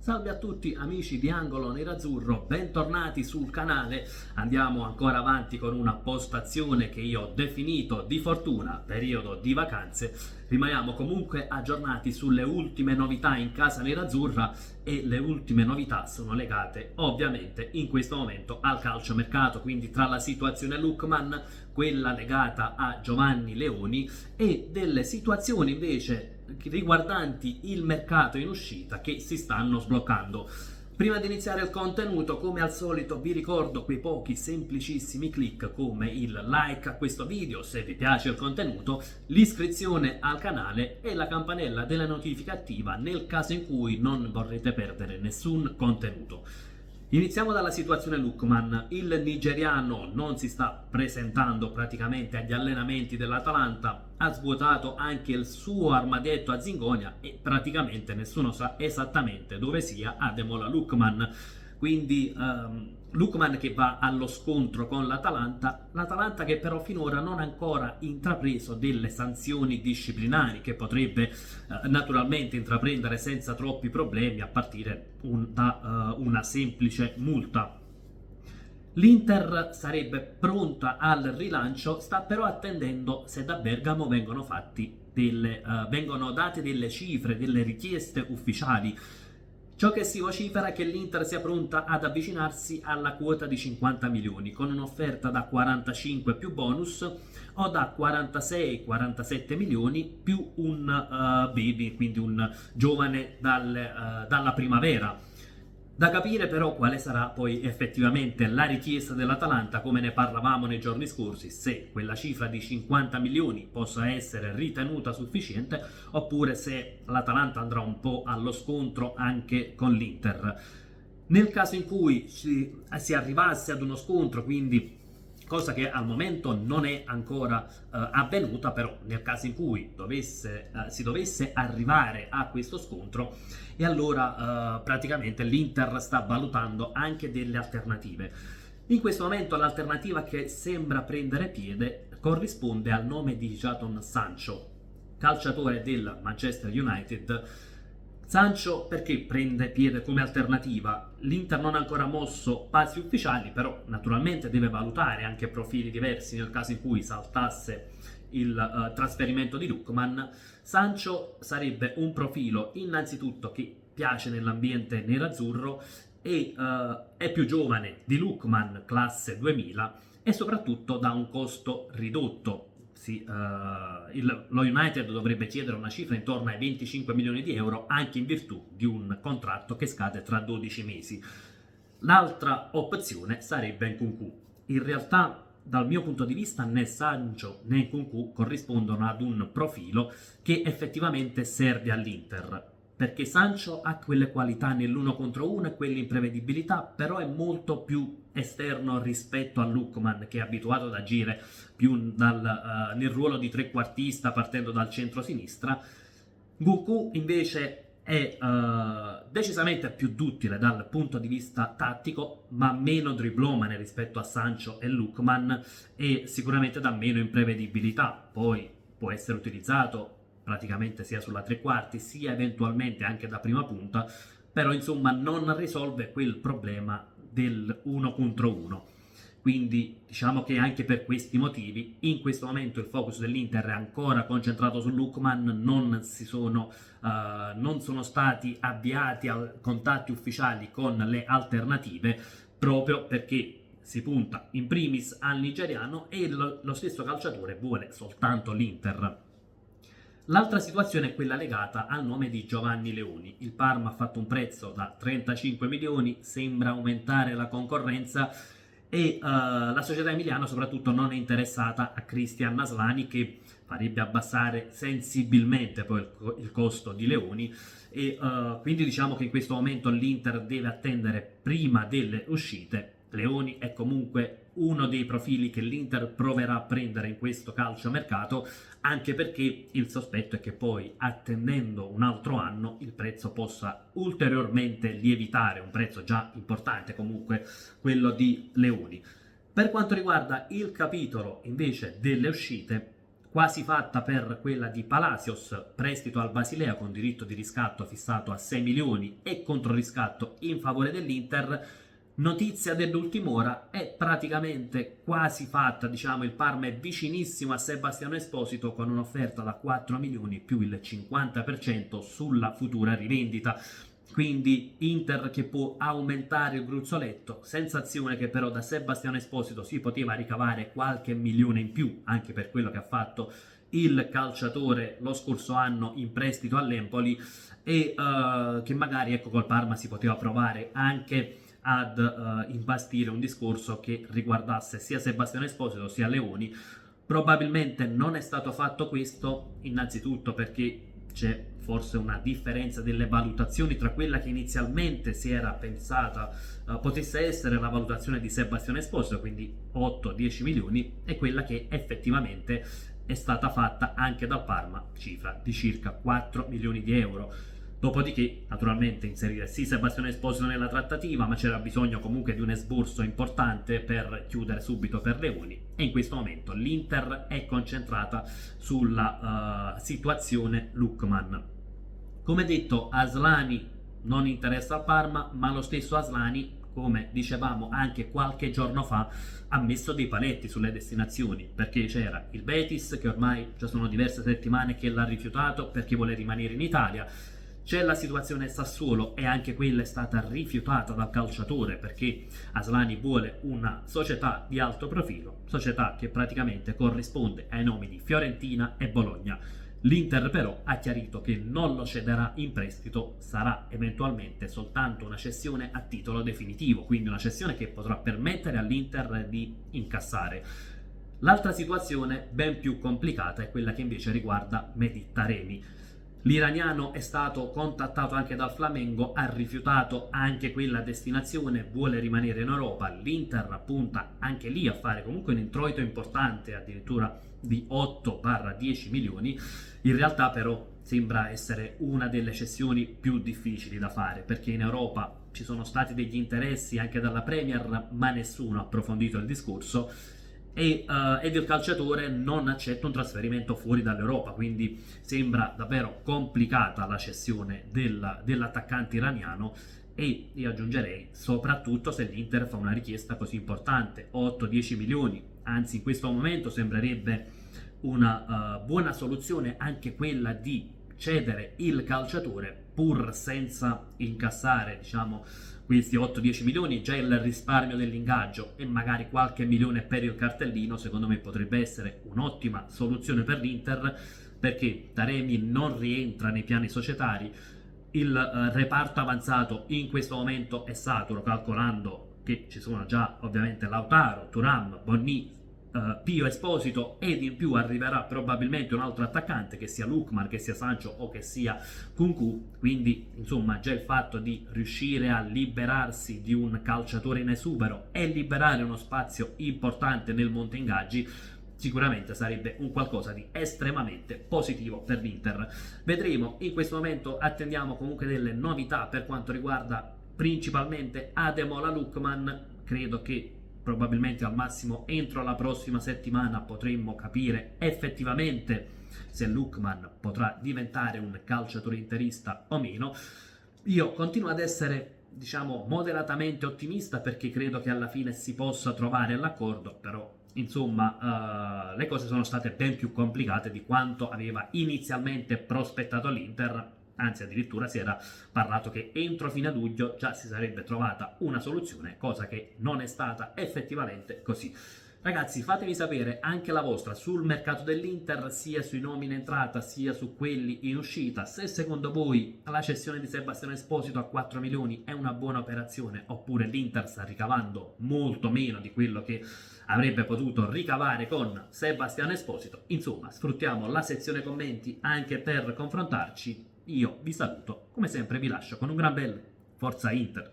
Salve a tutti amici di Angolo Nerazzurro, bentornati sul canale. Andiamo ancora avanti con una postazione che io ho definito di fortuna, periodo di vacanze. Rimaniamo comunque aggiornati sulle ultime novità in casa nerazzurra e le ultime novità sono legate ovviamente in questo momento al calciomercato, quindi tra la situazione Lookman, quella legata a Giovanni Leoni e delle situazioni invece riguardanti il mercato in uscita che si stanno sbloccando. Prima di iniziare il contenuto, come al solito, vi ricordo quei pochi semplicissimi click come il like a questo video se vi piace il contenuto, l'iscrizione al canale e la campanella delle notifiche attiva nel caso in cui non vorrete perdere nessun contenuto. Iniziamo dalla situazione Lookman. Il nigeriano non si sta presentando praticamente agli allenamenti dell'Atalanta, ha svuotato anche il suo armadietto a Zingonia e praticamente nessuno sa esattamente dove sia Ademola Lookman. Quindi Lookman che va allo scontro con l'Atalanta che però finora non ha ancora intrapreso delle sanzioni disciplinari che potrebbe naturalmente intraprendere senza troppi problemi a partire da una semplice multa. L'Inter sarebbe pronta al rilancio, sta però attendendo se da Bergamo vengono date delle cifre, delle richieste ufficiali. Ciò che si vocifera è che l'Inter sia pronta ad avvicinarsi alla quota di 50 milioni con un'offerta da 45 più bonus o da 46-47 milioni più un baby, quindi un giovane dalla primavera. Da capire però quale sarà poi effettivamente la richiesta dell'Atalanta, come ne parlavamo nei giorni scorsi, se quella cifra di 50 milioni possa essere ritenuta sufficiente oppure se l'Atalanta andrà un po' allo scontro anche con l'Inter. Nel caso in cui si arrivasse ad uno scontro, quindi cosa che al momento non è ancora avvenuta, però nel caso in cui si dovesse arrivare a questo scontro, e allora praticamente l'Inter sta valutando anche delle alternative. In questo momento l'alternativa che sembra prendere piede corrisponde al nome di Jadon Sancho, calciatore del Manchester United. Sancho perché prende piede come alternativa? L'Inter non ha ancora mosso passi ufficiali, però naturalmente deve valutare anche profili diversi nel caso in cui saltasse il trasferimento di Lookman. Sancho sarebbe un profilo innanzitutto che piace nell'ambiente nerazzurro e è più giovane di Lookman, classe 2000, e soprattutto da un costo ridotto. Lo United dovrebbe chiedere una cifra intorno ai 25 milioni di euro anche in virtù di un contratto che scade tra 12 mesi. L'altra opzione sarebbe Nkunku. In realtà dal mio punto di vista né Sancho né Nkunku corrispondono ad un profilo che effettivamente serve all'Inter, perché Sancho ha quelle qualità nell'uno contro uno e quell'imprevedibilità, però è molto più esterno rispetto a Lookman, che è abituato ad agire più nel ruolo di trequartista partendo dal centro-sinistra. Nkunku invece è decisamente più duttile dal punto di vista tattico, ma meno driblomane rispetto a Sancho e Lookman e sicuramente dà meno imprevedibilità. Poi può essere utilizzato praticamente sia sulla tre quarti sia eventualmente anche da prima punta, però insomma non risolve quel problema del uno contro uno. Quindi diciamo che anche per questi motivi in questo momento il focus dell'Inter è ancora concentrato su Lookman, non sono stati avviati contatti ufficiali con le alternative proprio perché si punta in primis al nigeriano e lo stesso calciatore vuole soltanto l'Inter. L'altra situazione è quella legata al nome di Giovanni Leoni. Il Parma ha fatto un prezzo da 35 milioni, sembra aumentare la concorrenza e la società emiliana soprattutto non è interessata a Christian Naslani, che farebbe abbassare sensibilmente poi il costo di Leoni e quindi diciamo che in questo momento l'Inter deve attendere prima delle uscite. Leoni è comunque uno dei profili che l'Inter proverà a prendere in questo calciomercato, anche perché il sospetto è che poi, attendendo un altro anno, il prezzo possa ulteriormente lievitare, un prezzo già importante comunque, quello di Leoni. Per quanto riguarda il capitolo invece delle uscite, quasi fatta per quella di Palacios, prestito al Basilea con diritto di riscatto fissato a 6 milioni e controriscatto in favore dell'Inter. Notizia dell'ultima ora, è praticamente quasi fatta, diciamo il Parma è vicinissimo a Sebastiano Esposito con un'offerta da 4 milioni più il 50% sulla futura rivendita. Quindi Inter che può aumentare il gruzzoletto, sensazione che però da Sebastiano Esposito si poteva ricavare qualche milione in più, anche per quello che ha fatto il calciatore lo scorso anno in prestito all'Empoli, e che magari ecco col Parma si poteva provare anche ad impastire un discorso che riguardasse sia Sebastiano Esposito sia Leoni. Probabilmente non è stato fatto questo, innanzitutto perché c'è forse una differenza delle valutazioni tra quella che inizialmente si era pensata potesse essere la valutazione di Sebastiano Esposito, quindi 8-10 milioni, e quella che effettivamente è stata fatta anche dal Parma, cifra di circa 4 milioni di euro. Dopodiché, naturalmente, inserire sì Sebastiano Esposito nella trattativa, ma c'era bisogno comunque di un esborso importante per chiudere subito per Leoni, e in questo momento l'Inter è concentrata sulla situazione Lookman. Come detto, Aslani non interessa al Parma, ma lo stesso Aslani, come dicevamo anche qualche giorno fa, ha messo dei paletti sulle destinazioni, perché c'era il Betis che ormai già sono diverse settimane che l'ha rifiutato perché vuole rimanere in Italia. C'è la situazione Sassuolo, e anche quella è stata rifiutata dal calciatore perché Aslani vuole una società di alto profilo, società che praticamente corrisponde ai nomi di Fiorentina e Bologna. L'Inter però ha chiarito che non lo cederà in prestito, sarà eventualmente soltanto una cessione a titolo definitivo, quindi una cessione che potrà permettere all'Inter di incassare. L'altra situazione, ben più complicata, è quella che invece riguarda Mehdi Taremi. L'iraniano è stato contattato anche dal Flamengo, ha rifiutato anche quella destinazione, vuole rimanere in Europa. L'Inter punta anche lì a fare comunque un introito importante, addirittura di 8-10 milioni. In realtà però sembra essere una delle cessioni più difficili da fare, perché in Europa ci sono stati degli interessi anche dalla Premier, ma nessuno ha approfondito il discorso, ed il calciatore non accetta un trasferimento fuori dall'Europa, quindi sembra davvero complicata la cessione dell'attaccante iraniano. E io aggiungerei, soprattutto se l'Inter fa una richiesta così importante, 8-10 milioni, anzi in questo momento sembrerebbe una buona soluzione anche quella di cedere il calciatore pur senza incassare, diciamo, questi 8-10 milioni, già il risparmio dell'ingaggio e magari qualche milione per il cartellino. Secondo me potrebbe essere un'ottima soluzione per l'Inter, perché Taremi non rientra nei piani societari. Il reparto avanzato in questo momento è saturo, calcolando che ci sono già ovviamente Lautaro, Thuram, Bonni, Pio Esposito, ed in più arriverà probabilmente un altro attaccante, che sia Lookman, che sia Sancho o che sia Kunku. Quindi insomma già il fatto di riuscire a liberarsi di un calciatore in esubero e liberare uno spazio importante nel monte ingaggi sicuramente sarebbe un qualcosa di estremamente positivo per l'Inter. Vedremo, in questo momento attendiamo comunque delle novità per quanto riguarda principalmente Ademola Lookman. Credo che probabilmente al massimo entro la prossima settimana potremmo capire effettivamente se Lookman potrà diventare un calciatore interista o meno. Io continuo ad essere, diciamo, moderatamente ottimista, perché credo che alla fine si possa trovare l'accordo, però insomma le cose sono state ben più complicate di quanto aveva inizialmente prospettato l'Inter. Anzi, addirittura si era parlato che entro fine luglio già si sarebbe trovata una soluzione, cosa che non è stata effettivamente così. Ragazzi, fatemi sapere anche la vostra sul mercato dell'Inter, sia sui nomi in entrata sia su quelli in uscita. Se secondo voi la cessione di Sebastiano Esposito a 4 milioni è una buona operazione, oppure l'Inter sta ricavando molto meno di quello che avrebbe potuto ricavare con Sebastiano Esposito. Insomma, sfruttiamo la sezione commenti anche per confrontarci. Io vi saluto, come sempre vi lascio con un gran bel Forza Inter.